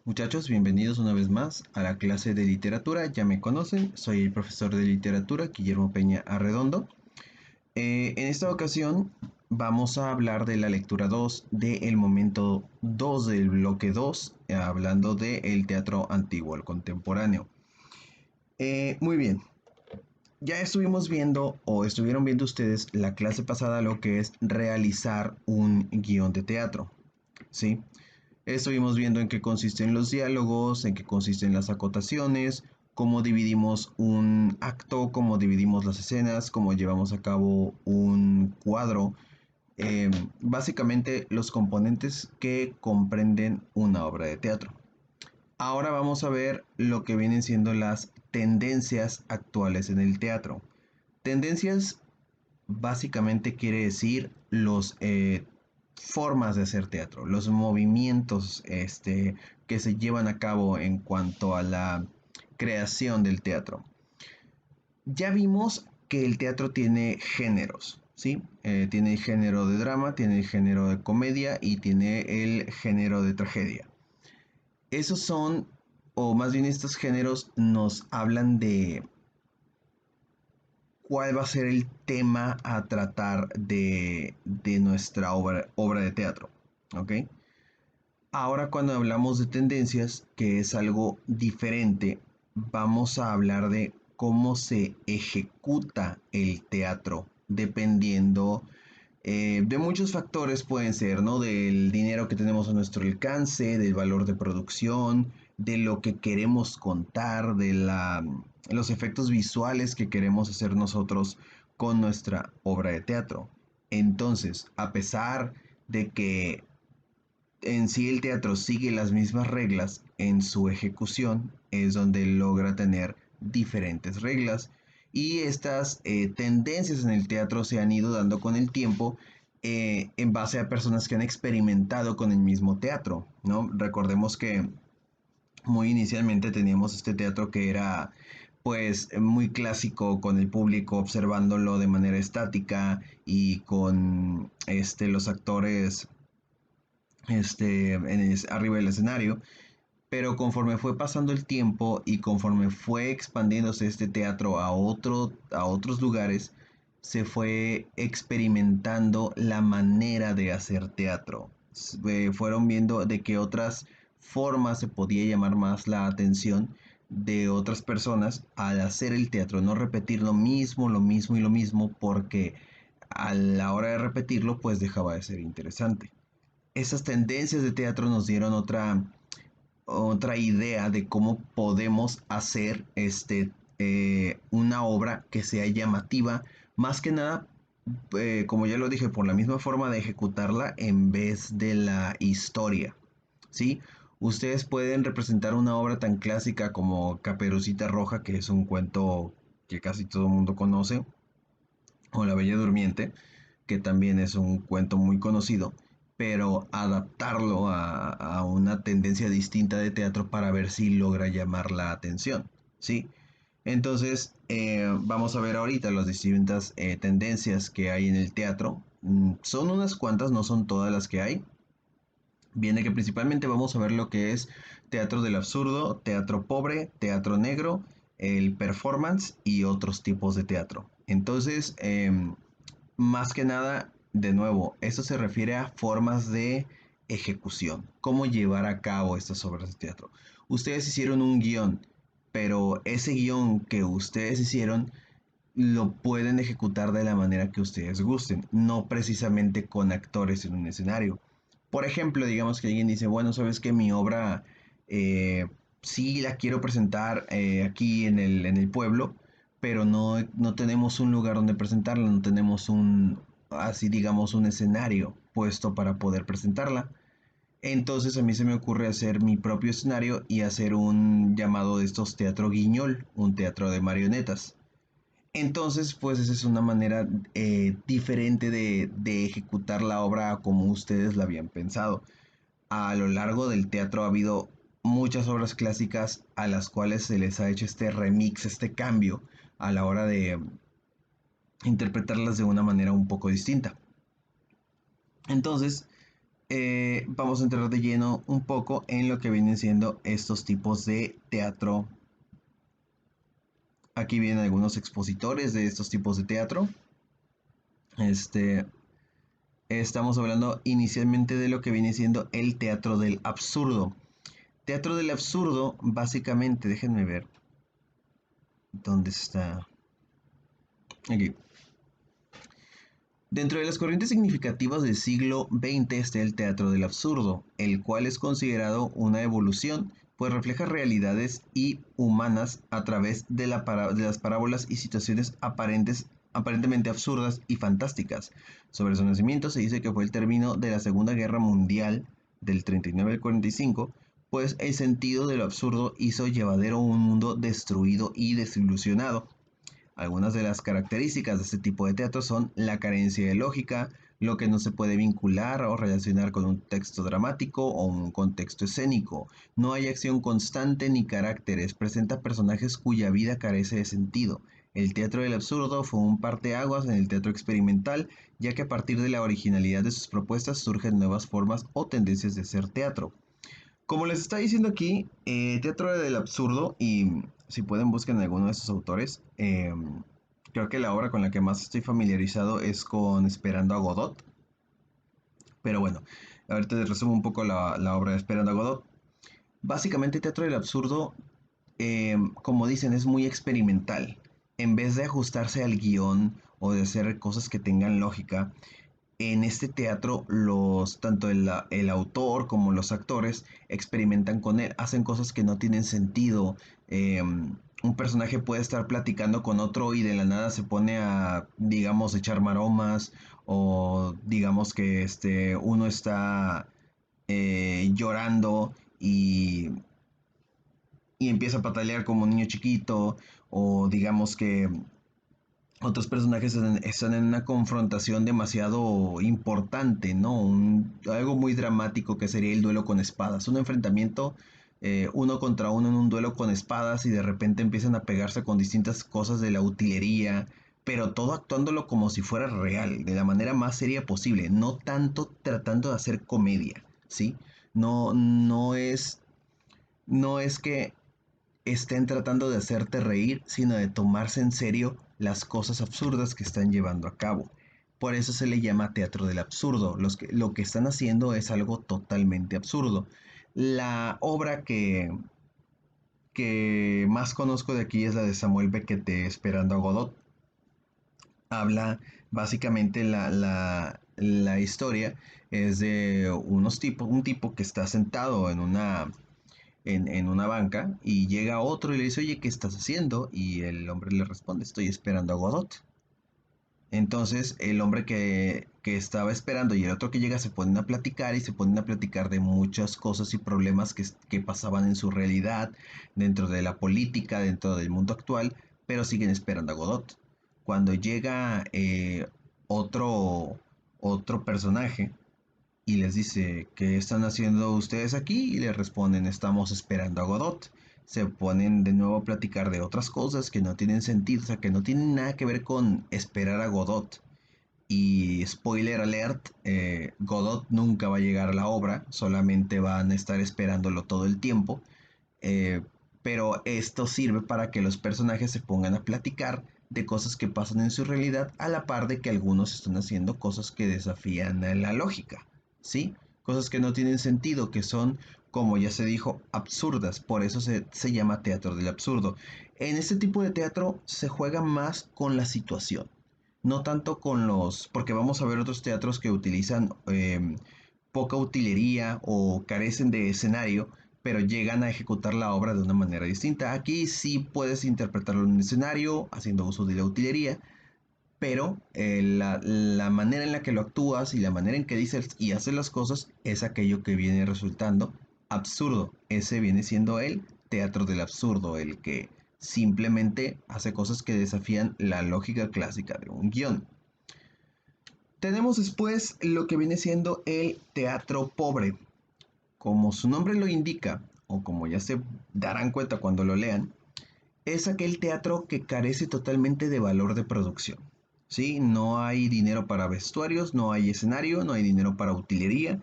Muchachos, bienvenidos una vez más a la clase de literatura. Ya me conocen, soy el profesor de literatura Guillermo Peña Arredondo. En esta ocasión vamos a hablar de la lectura 2 del momento 2 del bloque 2, hablando del teatro antiguo, el contemporáneo. Muy bien, ya estuvimos viendo o estuvieron viendo ustedes la clase pasada lo que es realizar un guión de teatro, ¿sí? Estuvimos viendo en qué consisten los diálogos, en qué consisten las acotaciones, cómo dividimos un acto, cómo dividimos las escenas, cómo llevamos a cabo un cuadro. eh, Básicamente los componentes que comprenden una obra de teatro. Ahora vamos a ver lo que vienen siendo las tendencias actuales en el teatro. Tendencias básicamente quiere decir los formas de hacer teatro, los movimientos que se llevan a cabo en cuanto a la creación del teatro. Ya vimos que el teatro tiene géneros, ¿sí? Tiene el género de drama, tiene el género de comedia y tiene el género de tragedia. Esos son, o más bien estos géneros nos hablan de cuál va a ser el tema a tratar de nuestra obra de teatro. ¿Ok? Ahora cuando hablamos de tendencias, que es algo diferente, vamos a hablar de cómo se ejecuta el teatro, dependiendo de muchos factores pueden ser, ¿no? Del dinero que tenemos a nuestro alcance, del valor de producción, de lo que queremos contar, los efectos visuales que queremos hacer nosotros con nuestra obra de teatro. Entonces, a pesar de que en sí el teatro sigue las mismas reglas, en su ejecución es donde logra tener diferentes reglas y estas tendencias en el teatro se han ido dando con el tiempo en base a personas que han experimentado con el mismo teatro, ¿no? Recordemos que muy inicialmente teníamos este teatro que era pues muy clásico con el público observándolo de manera estática y con los actores arriba del escenario, pero conforme fue pasando el tiempo y conforme fue expandiéndose este teatro a otros lugares, se fue experimentando la manera de hacer teatro. Fueron viendo de qué otras formas se podía llamar más la atención de otras personas al hacer el teatro, no repetir lo mismo y lo mismo, porque a la hora de repetirlo, pues dejaba de ser interesante. Esas tendencias de teatro nos dieron otra idea de cómo podemos hacer una obra que sea llamativa, más que nada, como ya lo dije, por la misma forma de ejecutarla en vez de la historia, ¿sí? Ustedes pueden representar una obra tan clásica como Caperucita Roja, que es un cuento que casi todo el mundo conoce, o La Bella Durmiente, que también es un cuento muy conocido, pero adaptarlo a una tendencia distinta de teatro para ver si logra llamar la atención, ¿sí? Entonces, vamos a ver ahorita las distintas tendencias que hay en el teatro. Son unas cuantas, no son todas las que hay. Viene que principalmente vamos a ver lo que es teatro del absurdo, teatro pobre, teatro negro, el performance y otros tipos de teatro. Entonces, más que nada, de nuevo, esto se refiere a formas de ejecución, cómo llevar a cabo estas obras de teatro. Ustedes hicieron un guión, pero ese guión que ustedes hicieron lo pueden ejecutar de la manera que ustedes gusten, no precisamente con actores en un escenario. Por ejemplo, digamos que alguien dice, bueno, sabes que mi obra eh, sí la quiero presentar aquí en el pueblo, pero no tenemos un lugar donde presentarla, no tenemos así digamos, un escenario puesto para poder presentarla. Entonces a mí se me ocurre hacer mi propio escenario y hacer un llamado de estos teatro guiñol, un teatro de marionetas. Entonces, pues esa es una manera diferente de ejecutar la obra como ustedes la habían pensado. A lo largo del teatro ha habido muchas obras clásicas a las cuales se les ha hecho este remix, este cambio a la hora de interpretarlas de una manera un poco distinta. Entonces, vamos a entrar de lleno un poco en lo que vienen siendo estos tipos de teatro. Aquí vienen algunos expositores de estos tipos de teatro. Este, Estamos hablando inicialmente de lo que viene siendo el teatro del absurdo. Teatro del absurdo, básicamente, déjenme ver dónde está. Aquí. Dentro de las corrientes significativas del siglo XX está el teatro del absurdo, el cual es considerado una evolución, pues refleja realidades y humanas a través de las parábolas y situaciones aparentemente absurdas y fantásticas. Sobre su nacimiento se dice que fue el término de la Segunda Guerra Mundial del 39 al 45, pues el sentido de lo absurdo hizo llevadero un mundo destruido y desilusionado. Algunas de las características de este tipo de teatro son la carencia de lógica, lo que no se puede vincular o relacionar con un texto dramático o un contexto escénico. No hay acción constante ni caracteres, presenta personajes cuya vida carece de sentido. El teatro del absurdo fue un parteaguas en el teatro experimental, ya que a partir de la originalidad de sus propuestas surgen nuevas formas o tendencias de hacer teatro. Como les está diciendo aquí, Teatro del Absurdo, y si pueden busquen alguno de sus autores, creo que la obra con la que más estoy familiarizado es con Esperando a Godot, pero bueno, ahorita les resumo un poco la obra de Esperando a Godot. Básicamente Teatro del Absurdo, como dicen, es muy experimental. En vez de ajustarse al guión o de hacer cosas que tengan lógica, en este teatro, tanto el autor como los actores experimentan con él, hacen cosas que no tienen sentido. Un personaje puede estar platicando con otro y de la nada se pone a, digamos, echar maromas, o digamos que uno está llorando y empieza a patalear como un niño chiquito, o digamos que otros personajes están en una confrontación demasiado importante, ¿no? Algo muy dramático que sería el duelo con espadas. Un enfrentamiento uno contra uno en un duelo con espadas y de repente empiezan a pegarse con distintas cosas de la utilería, pero todo actuándolo como si fuera real, de la manera más seria posible, no tanto tratando de hacer comedia, ¿sí? No, no es que estén tratando de hacerte reír, sino de tomarse en serio las cosas absurdas que están llevando a cabo. Por eso se le llama teatro del absurdo. Lo que están haciendo es algo totalmente absurdo. La obra que más conozco de aquí es la de Samuel Beckett de Esperando a Godot. Habla básicamente la historia es de un tipo que está sentado en una banca y llega otro y le dice, oye, ¿qué estás haciendo? Y el hombre le responde, estoy esperando a Godot. Entonces el hombre que estaba esperando y el otro que llega se ponen a platicar y se ponen a platicar de muchas cosas y problemas que pasaban en su realidad, dentro de la política, dentro del mundo actual, pero siguen esperando a Godot. Cuando llega otro personaje, y les dice, ¿qué están haciendo ustedes aquí? Y le responden, estamos esperando a Godot. Se ponen de nuevo a platicar de otras cosas que no tienen sentido, o sea, que no tienen nada que ver con esperar a Godot. Y spoiler alert, Godot nunca va a llegar a la obra, solamente van a estar esperándolo todo el tiempo. eh, pero esto sirve para que los personajes se pongan a platicar de cosas que pasan en su realidad, a la par de que algunos están haciendo cosas que desafían a la lógica, ¿sí? Cosas que no tienen sentido, que son, como ya se dijo, absurdas. Por eso se llama teatro del absurdo. En este tipo de teatro se juega más con la situación, no tanto con porque vamos a ver otros teatros que utilizan poca utilería o carecen de escenario, pero llegan a ejecutar la obra de una manera distinta. Aquí sí puedes interpretarlo en un escenario, haciendo uso de la utilería, pero la manera en la que lo actúas y la manera en que dices y haces las cosas es aquello que viene resultando absurdo. Ese viene siendo el teatro del absurdo, el que simplemente hace cosas que desafían la lógica clásica de un guión. Tenemos después lo que viene siendo el teatro pobre. Como su nombre lo indica, o como ya se darán cuenta cuando lo lean, es aquel teatro que carece totalmente de valor de producción. ¿Sí? No hay dinero para vestuarios, no hay escenario, no hay dinero para utilería.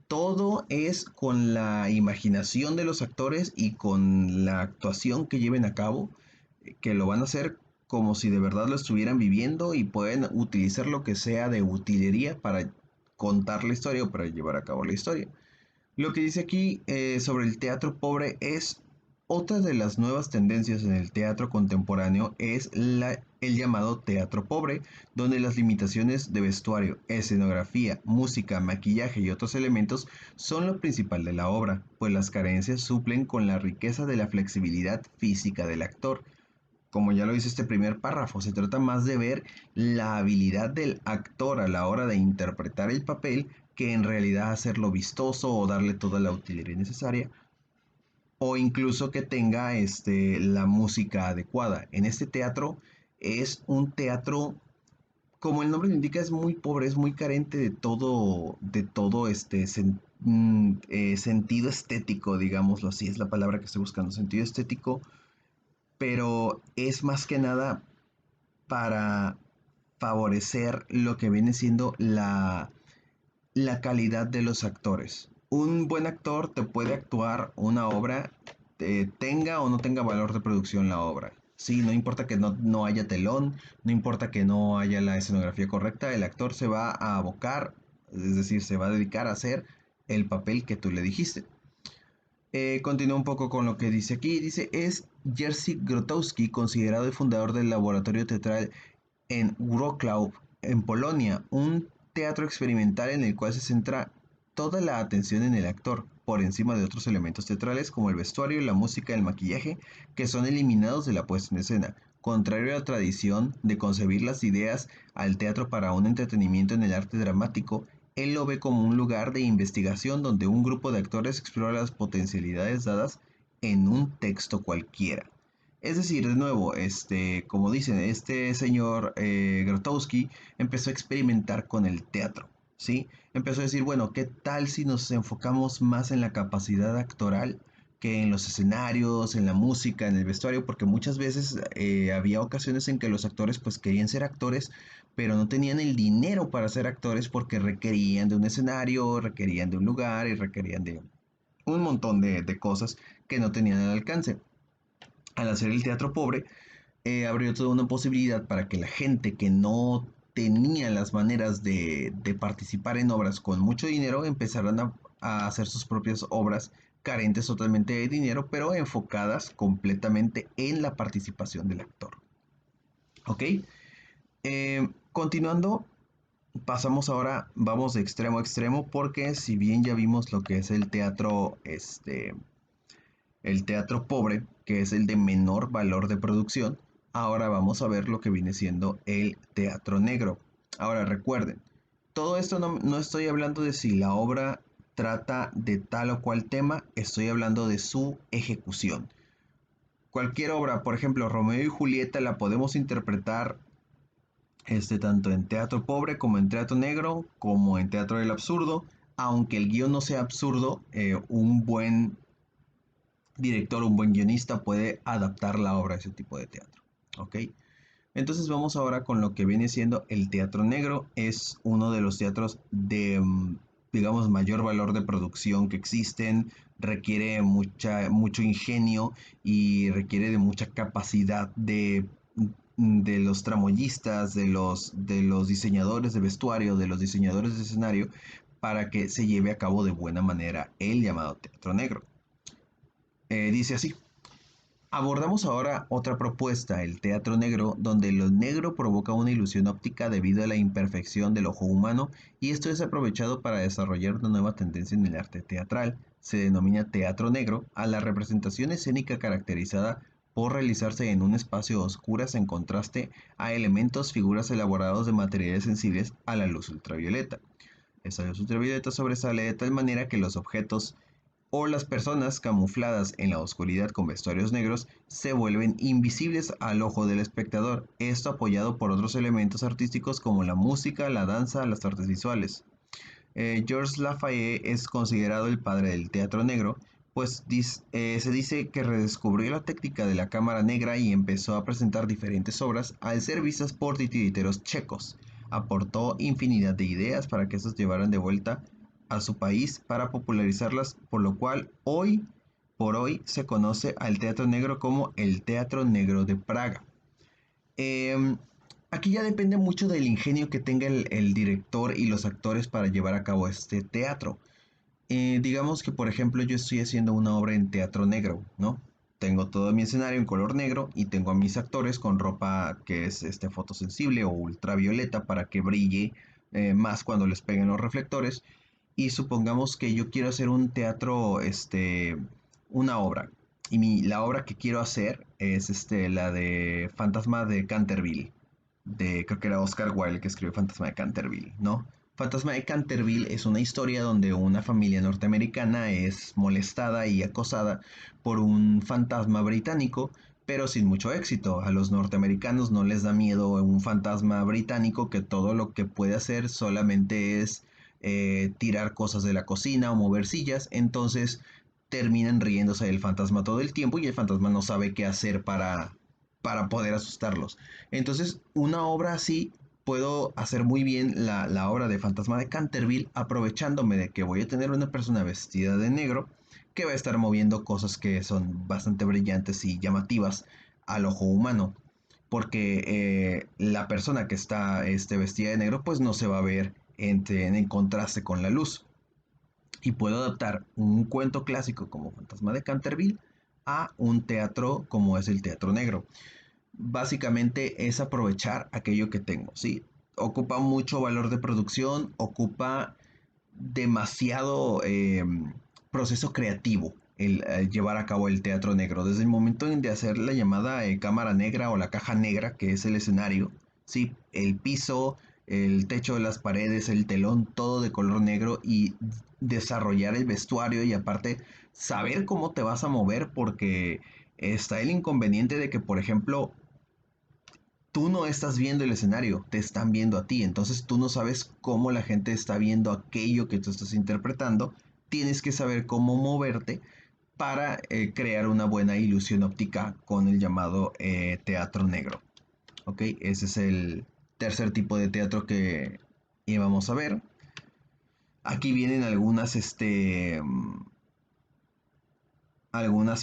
todo es con la imaginación de los actores y con la actuación que lleven a cabo, que lo van a hacer como si de verdad lo estuvieran viviendo y pueden utilizar lo que sea de utilería para contar la historia o para llevar a cabo la historia. Lo que dice aquí sobre el teatro pobre es otra de las nuevas tendencias en el teatro contemporáneo es el llamado teatro pobre, donde las limitaciones de vestuario, escenografía, música, maquillaje y otros elementos son lo principal de la obra, pues las carencias suplen con la riqueza de la flexibilidad física del actor. Como ya lo dice este primer párrafo, se trata más de ver la habilidad del actor a la hora de interpretar el papel que en realidad hacerlo vistoso o darle toda la utilería necesaria o incluso que tenga la música adecuada. En este teatro es un teatro, como el nombre lo indica, es muy pobre, es muy carente de todo sentido estético, digámoslo así, es la palabra que estoy buscando, sentido estético, pero es más que nada para favorecer lo que viene siendo la calidad de los actores. Un buen actor te puede actuar una obra, tenga o no tenga valor de producción la obra. Sí, no importa que no haya telón, no importa que no haya la escenografía correcta, el actor se va a abocar, es decir, se va a dedicar a hacer el papel que tú le dijiste. Continúa un poco con lo que dice aquí. Dice, es Jerzy Grotowski, considerado el fundador del laboratorio teatral en Wrocław, en Polonia, un teatro experimental en el cual se centra toda la atención en el actor, por encima de otros elementos teatrales como el vestuario, la música y el maquillaje, que son eliminados de la puesta en escena. Contrario a la tradición de concebir las ideas al teatro para un entretenimiento en el arte dramático, él lo ve como un lugar de investigación donde un grupo de actores explora las potencialidades dadas en un texto cualquiera. Es decir, de nuevo, como dicen, este señor Grotowski empezó a experimentar con el teatro, ¿sí? Empezó a decir, bueno, ¿qué tal si nos enfocamos más en la capacidad actoral que en los escenarios, en la música, en el vestuario? Porque muchas veces había ocasiones en que los actores pues querían ser actores, pero no tenían el dinero para ser actores porque requerían de un escenario, requerían de un lugar y requerían de un montón de cosas que no tenían al alcance. Al hacer el teatro pobre, abrió toda una posibilidad para que la gente que no tenía las maneras de participar en obras con mucho dinero empezaran a hacer sus propias obras carentes totalmente de dinero, pero enfocadas completamente en la participación del actor. ¿Ok? Continuando, pasamos ahora, vamos de extremo a extremo, porque si bien ya vimos lo que es el teatro pobre, que es el de menor valor de producción, ahora vamos a ver lo que viene siendo el teatro negro. Ahora recuerden, todo esto no estoy hablando de si la obra trata de tal o cual tema, estoy hablando de su ejecución. Cualquier obra, por ejemplo, Romeo y Julieta, la podemos interpretar tanto en teatro pobre como en teatro negro, como en teatro del absurdo. Aunque el guión no sea absurdo, un buen director, un buen guionista puede adaptar la obra a ese tipo de teatro. ¿Ok? Entonces vamos ahora con lo que viene siendo el teatro negro. Es uno de los teatros de, digamos, mayor valor de producción que existen. Requiere mucho ingenio y requiere de mucha capacidad de los tramoyistas, de los diseñadores de vestuario, de los diseñadores de escenario, para que se lleve a cabo de buena manera el llamado teatro negro. Dice así. Abordamos ahora otra propuesta, el teatro negro, donde lo negro provoca una ilusión óptica debido a la imperfección del ojo humano y esto es aprovechado para desarrollar una nueva tendencia en el arte teatral. Se denomina teatro negro a la representación escénica caracterizada por realizarse en un espacio a oscuras en contraste a elementos, figuras elaborados de materiales sensibles a la luz ultravioleta. Esta luz ultravioleta sobresale de tal manera que los objetos o las personas camufladas en la oscuridad con vestuarios negros se vuelven invisibles al ojo del espectador, esto apoyado por otros elementos artísticos como la música, la danza, las artes visuales. Georges Lafayette es considerado el padre del teatro negro, pues se dice que redescubrió la técnica de la cámara negra y empezó a presentar diferentes obras al ser vistas por titiriteros checos. Aportó infinidad de ideas para que estos llevaran de vuelta a su país para popularizarlas, por lo cual hoy por hoy se conoce al teatro negro como el Teatro Negro de Praga. Em, Aquí ya depende mucho del ingenio que tenga el director y los actores para llevar a cabo este teatro. Digamos que, por ejemplo, yo estoy haciendo una obra en teatro negro, ¿no? Tengo todo mi escenario en color negro y tengo a mis actores con ropa que es fotosensible o ultravioleta para que brille más cuando les peguen los reflectores. Y supongamos que yo quiero hacer un teatro, una obra. Y la obra que quiero hacer es la de Fantasma de Canterville. Creo que era Oscar Wilde el que escribió Fantasma de Canterville, ¿no? Fantasma de Canterville es una historia donde una familia norteamericana es molestada y acosada por un fantasma británico, pero sin mucho éxito. A los norteamericanos no les da miedo un fantasma británico que todo lo que puede hacer solamente es tirar cosas de la cocina o mover sillas, entonces terminan riéndose del fantasma todo el tiempo y el fantasma no sabe qué hacer para poder asustarlos. Entonces, una obra así puedo hacer muy bien la obra de Fantasma de Canterville aprovechándome de que voy a tener una persona vestida de negro que va a estar moviendo cosas que son bastante brillantes y llamativas al ojo humano. Porque la persona que está vestida de negro pues no se va a ver en contraste con la luz. Y puedo adaptar un cuento clásico como Fantasma de Canterville a un teatro como es el Teatro Negro. Básicamente es aprovechar aquello que tengo, ¿sí? Ocupa mucho valor de producción, ocupa demasiado proceso creativo el llevar a cabo el teatro negro. Desde el momento de hacer la llamada cámara negra o la caja negra, que es el escenario, ¿sí? El piso, el techo de las paredes, el telón, todo de color negro y desarrollar el vestuario y aparte saber cómo te vas a mover porque está el inconveniente de que, por ejemplo, tú no estás viendo el escenario, te están viendo a ti, entonces tú no sabes cómo la gente está viendo aquello que tú estás interpretando, tienes que saber cómo moverte para crear una buena ilusión óptica con el llamado teatro negro. ¿Ok? Ese es el tercer tipo de teatro que íbamos a ver. Aquí vienen algunas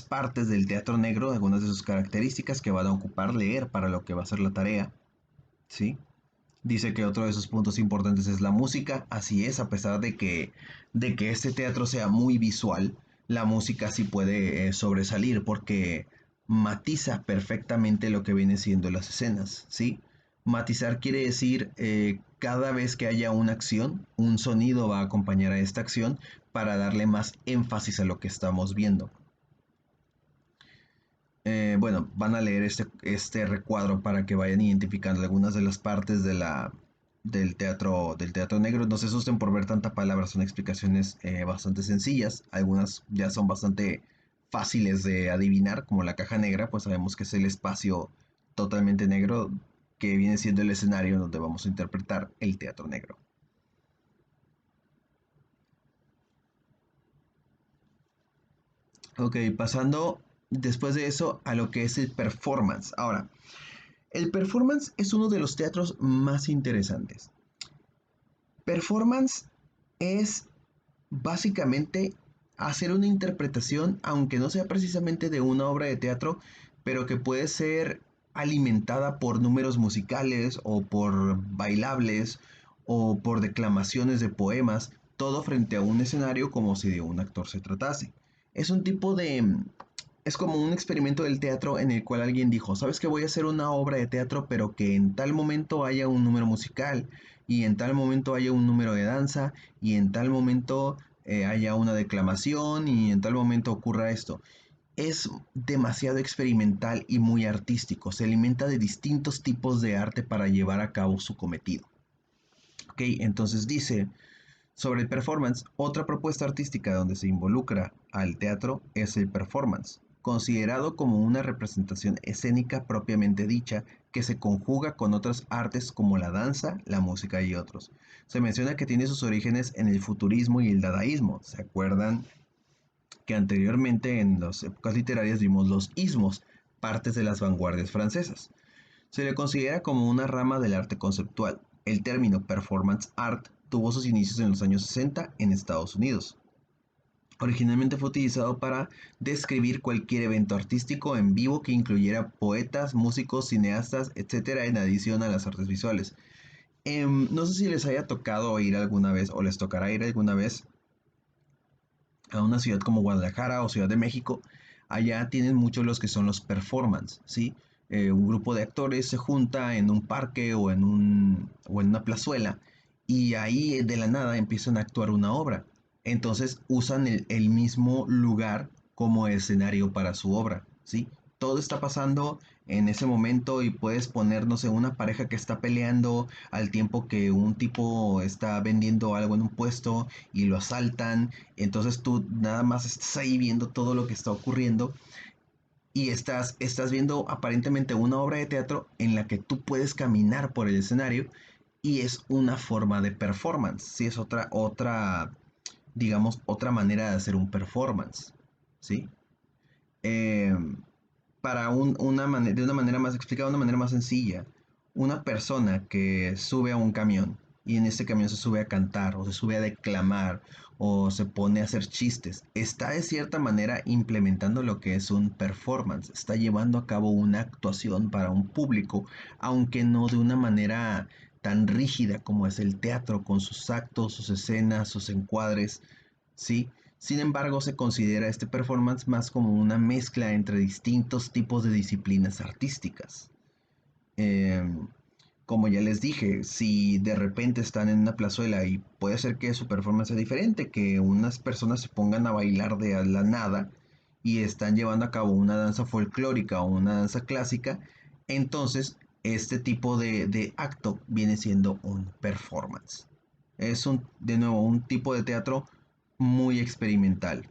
partes del teatro negro, algunas de sus características que van a ocupar leer para lo que va a ser la tarea, ¿sí? Dice que otro de sus puntos importantes es la música, así es, a pesar de que este teatro sea muy visual, la música sí puede sobresalir porque matiza perfectamente lo que viene siendo las escenas, ¿sí? Matizar quiere decir cada vez que haya una acción, un sonido va a acompañar a esta acción para darle más énfasis a lo que estamos viendo. Bueno, van a leer este recuadro para que vayan identificando algunas de las partes del teatro negro. No se asusten por ver tanta palabra, son explicaciones bastante sencillas. Algunas ya son bastante fáciles de adivinar, como la caja negra, pues sabemos que es el espacio totalmente negro que viene siendo el escenario donde vamos a interpretar el teatro negro. Ok, pasando después de eso a lo que es el performance. Ahora, el performance es uno de los teatros más interesantes. Performance es básicamente hacer una interpretación, aunque no sea precisamente de una obra de teatro, pero que puede ser alimentada por números musicales o por bailables o por declamaciones de poemas, todo frente a un escenario como si de un actor se tratase. Es un tipo de... Es como un experimento del teatro en el cual alguien dijo, ¿sabes que voy a hacer una obra de teatro, pero que en tal momento haya un número musical y en tal momento haya un número de danza y en tal momento haya una declamación y en tal momento ocurra esto? Es demasiado experimental y muy artístico. Se alimenta de distintos tipos de arte para llevar a cabo su cometido. Ok, entonces dice sobre el performance, otra propuesta artística donde se involucra al teatro es el performance, considerado como una representación escénica propiamente dicha que se conjuga con otras artes como la danza, la música y otros. Se menciona que tiene sus orígenes en el futurismo y el dadaísmo. ¿Se acuerdan que anteriormente en las épocas literarias vimos los ismos, partes de las vanguardias francesas? Se le considera como una rama del arte conceptual. El término performance art tuvo sus inicios en los años 60 en Estados Unidos. Originalmente fue utilizado para describir cualquier evento artístico en vivo que incluyera poetas, músicos, cineastas, etcétera, en adición a las artes visuales. No sé si les haya tocado ir alguna vez o les tocará ir alguna vez a una ciudad como Guadalajara o Ciudad de México. Allá tienen muchos los que son los performance, ¿sí? Un grupo de actores se junta en un parque o en una plazuela y ahí de la nada empiezan a actuar una obra. Entonces usan el mismo lugar como escenario para su obra, ¿sí? Todo está pasando en ese momento y puedes poner, no sé, una pareja que está peleando al tiempo que un tipo está vendiendo algo en un puesto y lo asaltan. Entonces tú nada más estás ahí viendo todo lo que está ocurriendo y estás viendo aparentemente una obra de teatro en la que tú puedes caminar por el escenario y es una forma de performance. Sí, es digamos, otra manera de hacer un performance. ¿Sí? Eh, de una manera más explicada, de una manera más sencilla, una persona que sube a un camión y en ese camión se sube a cantar o se sube a declamar o se pone a hacer chistes, está de cierta manera implementando lo que es un performance, está llevando a cabo una actuación para un público, aunque no de una manera tan rígida como es el teatro, con sus actos, sus escenas, sus encuadres, ¿sí? Sin embargo, se considera este performance más como una mezcla entre distintos tipos de disciplinas artísticas. Em, Como ya les dije, si de repente están en una plazuela y puede ser que su performance sea diferente, que unas personas se pongan a bailar de a la nada y están llevando a cabo una danza folclórica o una danza clásica, entonces este tipo de acto viene siendo un performance. Es de nuevo un tipo de teatro muy experimental.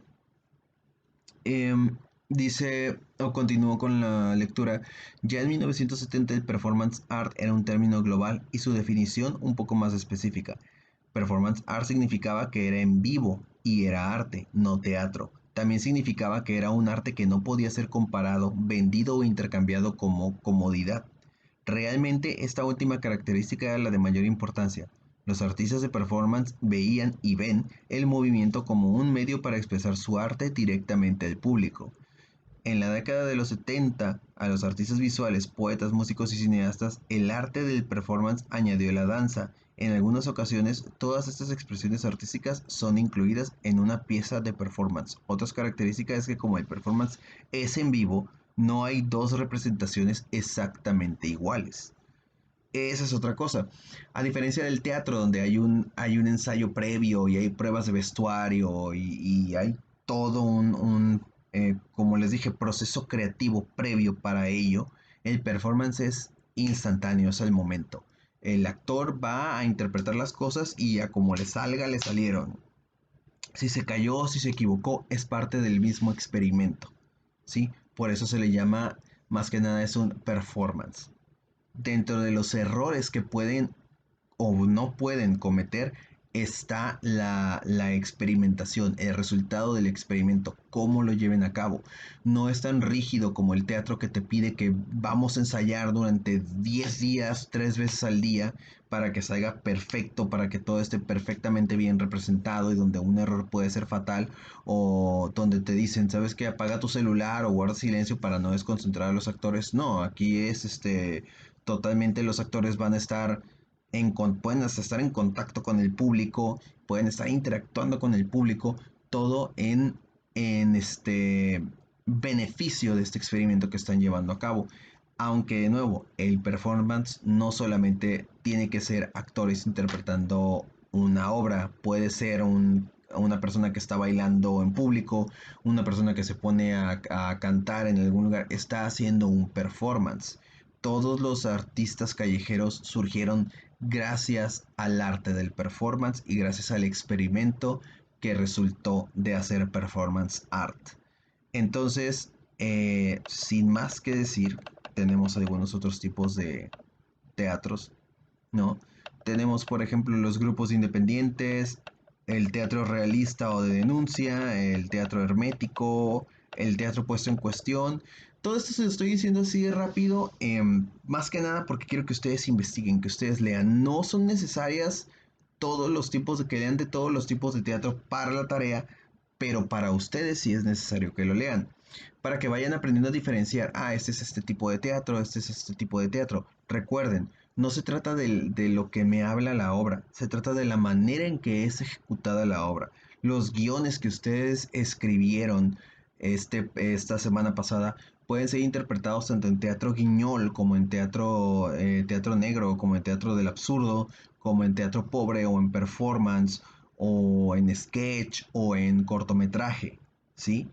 Dice, o continúo con la lectura, ya en 1970 el performance art era un término global y su definición un poco más específica. Performance art significaba que era en vivo y era arte, no teatro. También significaba que era un arte que no podía ser comparado, vendido o intercambiado como comodidad. Realmente esta última característica era la de mayor importancia. Los artistas de performance veían y ven el movimiento como un medio para expresar su arte directamente al público. En la década de los 70, a los artistas visuales, poetas, músicos y cineastas, el arte del performance añadió la danza. En algunas ocasiones, todas estas expresiones artísticas son incluidas en una pieza de performance. Otras características es que como el performance es en vivo, no hay dos representaciones exactamente iguales. Esa es otra cosa. A diferencia del teatro, donde hay un ensayo previo y hay pruebas de vestuario y hay todo como les dije, proceso creativo previo para ello, el performance es instantáneo, es el momento. El actor va a interpretar las cosas y a como le salga, le salieron. Si se cayó, si se equivocó, es parte del mismo experimento. ¿Sí? Por eso se le llama, más que nada, es un performance. Dentro de los errores que pueden o no pueden cometer está la experimentación, el resultado del experimento, cómo lo lleven a cabo. No es tan rígido como el teatro que te pide que vamos a ensayar durante 10 días, 3 veces al día, para que salga perfecto, para que todo esté perfectamente bien representado y donde un error puede ser fatal o donde te dicen, ¿sabes qué? Apaga tu celular o guarda silencio para no desconcentrar a los actores. No, aquí es totalmente los actores van a estar pueden hasta estar en contacto con el público, pueden estar interactuando con el público, todo en beneficio de este experimento que están llevando a cabo. Aunque de nuevo, el performance no solamente tiene que ser actores interpretando una obra, puede ser una persona que está bailando en público, una persona que se pone a cantar en algún lugar, está haciendo un performance. Todos los artistas callejeros surgieron gracias al arte del performance y gracias al experimento que resultó de hacer performance art. Entonces, sin más que decir, tenemos algunos otros tipos de teatros, ¿no? Tenemos, por ejemplo, los grupos independientes, el teatro realista o de denuncia, el teatro hermético, el teatro puesto en cuestión. Todo esto se lo estoy diciendo así de rápido, más que nada porque quiero que ustedes investiguen, que ustedes lean. No son necesarias que lean de todos los tipos de teatro para la tarea, pero para ustedes sí es necesario que lo lean, para que vayan aprendiendo a diferenciar, este es este tipo de teatro, este es este tipo de teatro. Recuerden, no se trata de lo que me habla la obra, se trata de la manera en que es ejecutada la obra. Los guiones que ustedes escribieron esta semana pasada pueden ser interpretados tanto en teatro guiñol como en teatro negro, como en teatro del absurdo, como en teatro pobre o en performance o en sketch o en cortometraje, ¿sí?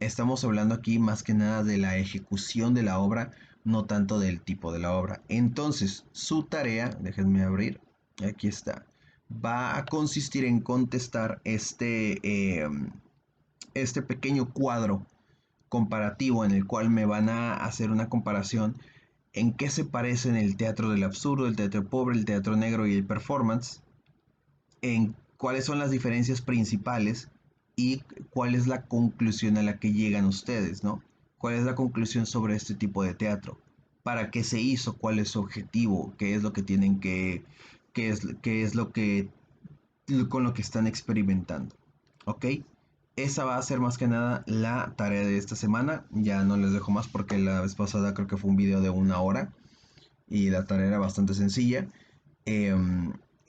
Estamos hablando aquí más que nada de la ejecución de la obra, no tanto del tipo de la obra. Entonces, su tarea, déjenme abrir, aquí está, va a consistir en contestar este pequeño cuadro comparativo en el cual me van a hacer una comparación en qué se parecen el teatro del absurdo, el teatro pobre, el teatro negro y el performance, en cuáles son las diferencias principales y cuál es la conclusión a la que llegan ustedes, ¿no? ¿Cuál es la conclusión sobre este tipo de teatro? ¿Para qué se hizo? ¿Cuál es su objetivo? ¿Qué es lo que tienen qué es lo que con lo que están experimentando? ¿Ok? Esa va a ser más que nada la tarea de esta semana. Ya no les dejo más porque la vez pasada creo que fue un video de 1 hora y la tarea era bastante sencilla.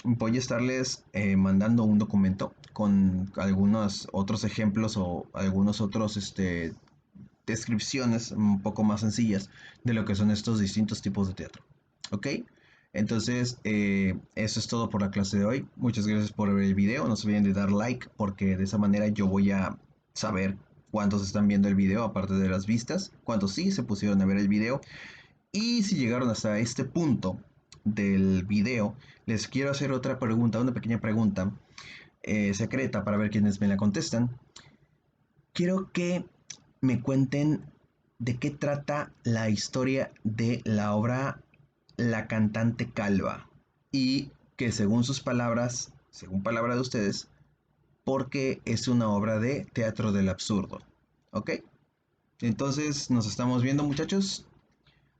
Voy a estarles mandando un documento con algunos otros ejemplos o algunos otros descripciones un poco más sencillas de lo que son estos distintos tipos de teatro. ¿Ok? Entonces, eso es todo por la clase de hoy. Muchas gracias por ver el video. No se olviden de dar like porque de esa manera yo voy a saber cuántos están viendo el video aparte de las vistas, cuántos sí se pusieron a ver el video. Y si llegaron hasta este punto del video, les quiero hacer otra pregunta, una pequeña pregunta secreta para ver quiénes me la contestan. Quiero que me cuenten de qué trata la historia de la obra La cantante calva y que según sus palabras, según palabra de ustedes, porque es una obra de teatro del absurdo. ¿Ok? Entonces nos estamos viendo muchachos.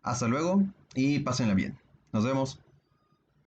Hasta luego y pásenla bien. Nos vemos.